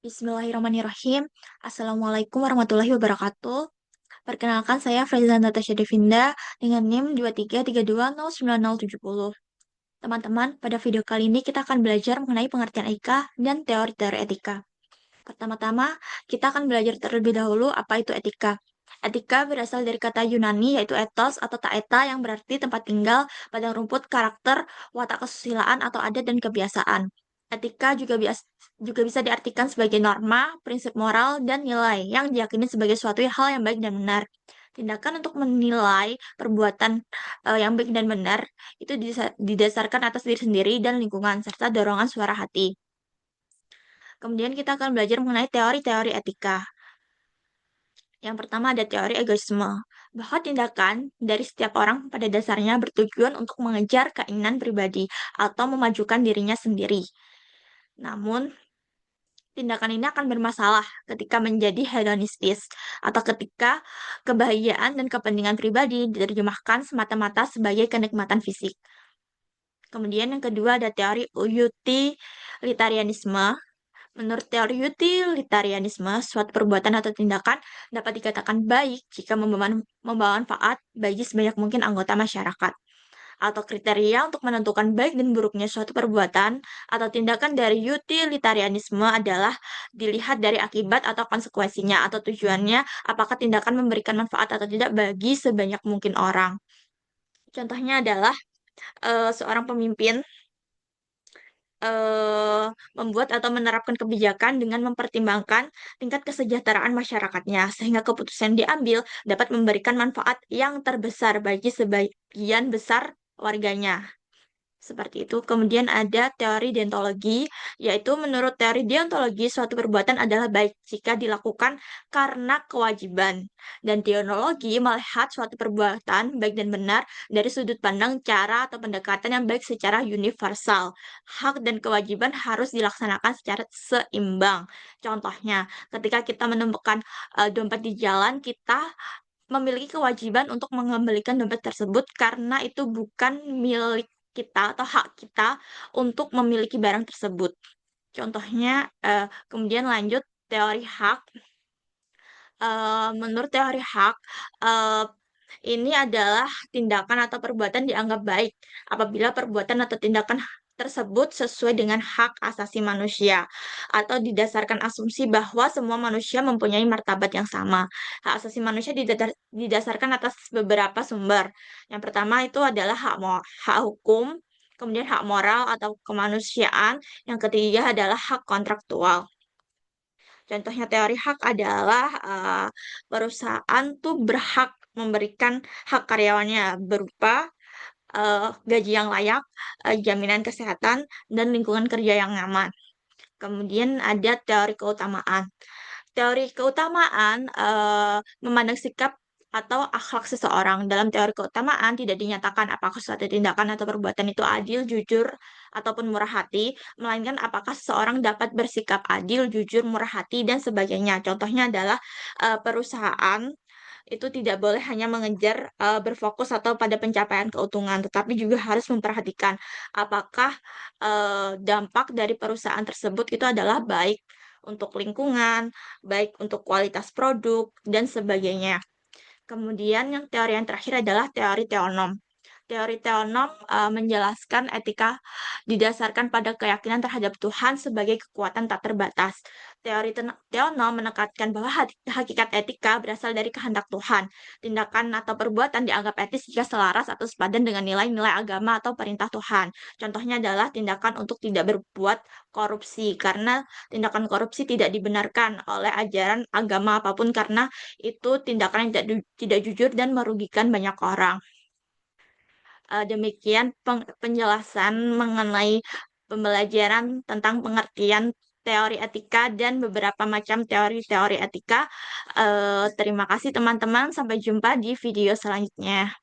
Bismillahirrahmanirrahim. Assalamualaikum warahmatullahi wabarakatuh. Perkenalkan saya Faizan Natasha Devinda dengan NIM 233209070. Teman-teman, pada video kali ini kita akan belajar mengenai pengertian etika dan teori-teori etika. Pertama-tama, kita akan belajar terlebih dahulu apa itu etika. Etika berasal dari kata Yunani yaitu ethos atau taeta yang berarti tempat tinggal, padang rumput, karakter, watak kesusilaan atau adat dan kebiasaan. Etika juga bisa diartikan sebagai norma, prinsip moral, dan nilai yang diyakini sebagai suatu hal yang baik dan benar. Tindakan untuk menilai perbuatan yang baik dan benar itu didasarkan atas diri sendiri dan lingkungan, serta dorongan suara hati. Kemudian kita akan belajar mengenai teori-teori etika. Yang pertama ada teori egoisme, bahwa tindakan dari setiap orang pada dasarnya bertujuan untuk mengejar keinginan pribadi atau memajukan dirinya sendiri. Namun, tindakan ini akan bermasalah ketika menjadi hedonistis atau ketika kebahagiaan dan kepentingan pribadi diterjemahkan semata-mata sebagai kenikmatan fisik. Kemudian yang kedua ada teori utilitarianisme. Menurut teori utilitarianisme, suatu perbuatan atau tindakan dapat dikatakan baik jika membawa manfaat bagi sebanyak mungkin anggota masyarakat. Atau kriteria untuk menentukan baik dan buruknya suatu perbuatan atau tindakan dari utilitarianisme adalah dilihat dari akibat atau konsekuensinya atau tujuannya, apakah tindakan memberikan manfaat atau tidak bagi sebanyak mungkin orang. Contohnya adalah seorang pemimpin membuat atau menerapkan kebijakan dengan mempertimbangkan tingkat kesejahteraan masyarakatnya, sehingga keputusan yang diambil dapat memberikan manfaat yang terbesar bagi sebagian besar warganya. Seperti itu. Kemudian ada teori deontologi, yaitu menurut teori deontologi, suatu perbuatan adalah baik jika dilakukan karena kewajiban. Dan deontologi melihat suatu perbuatan baik dan benar dari sudut pandang cara atau pendekatan yang baik secara universal. Hak dan kewajiban harus dilaksanakan secara seimbang. Contohnya, ketika kita menemukan dompet di jalan, kita memiliki kewajiban untuk mengembalikan dompet tersebut karena itu bukan milik kita atau hak kita untuk memiliki barang tersebut. Contohnya, kemudian lanjut teori hak. Menurut teori hak, eh, ini adalah tindakan atau perbuatan dianggap baik apabila perbuatan atau tindakan tersebut sesuai dengan hak asasi manusia atau didasarkan asumsi bahwa semua manusia mempunyai martabat yang sama. Hak asasi manusia didasarkan atas beberapa sumber. Yang pertama itu adalah hak hukum, kemudian hak moral atau kemanusiaan, yang ketiga adalah hak kontraktual. Contohnya teori hak adalah perusahaan tuh berhak memberikan hak karyawannya berupa gaji yang layak, jaminan kesehatan, dan lingkungan kerja yang nyaman. Kemudian ada teori keutamaan. Teori keutamaan memandang sikap atau akhlak seseorang. Dalam teori keutamaan tidak dinyatakan apakah suatu tindakan atau perbuatan itu adil, jujur, ataupun murah hati, melainkan apakah seseorang dapat bersikap adil, jujur, murah hati, dan sebagainya. Contohnya adalah perusahaan itu tidak boleh hanya mengejar berfokus atau pada pencapaian keuntungan, tetapi juga harus memperhatikan apakah dampak dari perusahaan tersebut itu adalah baik untuk lingkungan, baik untuk kualitas produk, dan sebagainya. Kemudian yang teori yang terakhir adalah teori teonom. Teori teonom menjelaskan etika didasarkan pada keyakinan terhadap Tuhan sebagai kekuatan tak terbatas. Teori teonom menekankan bahwa hakikat etika berasal dari kehendak Tuhan. Tindakan atau perbuatan dianggap etis jika selaras atau sepadan dengan nilai-nilai agama atau perintah Tuhan. Contohnya adalah tindakan untuk tidak berbuat korupsi, karena tindakan korupsi tidak dibenarkan oleh ajaran agama apapun karena itu tindakan yang tidak jujur dan merugikan banyak orang. Demikian penjelasan mengenai pembelajaran tentang pengertian teori etika dan beberapa macam teori-teori etika. Terima kasih teman-teman, sampai jumpa di video selanjutnya.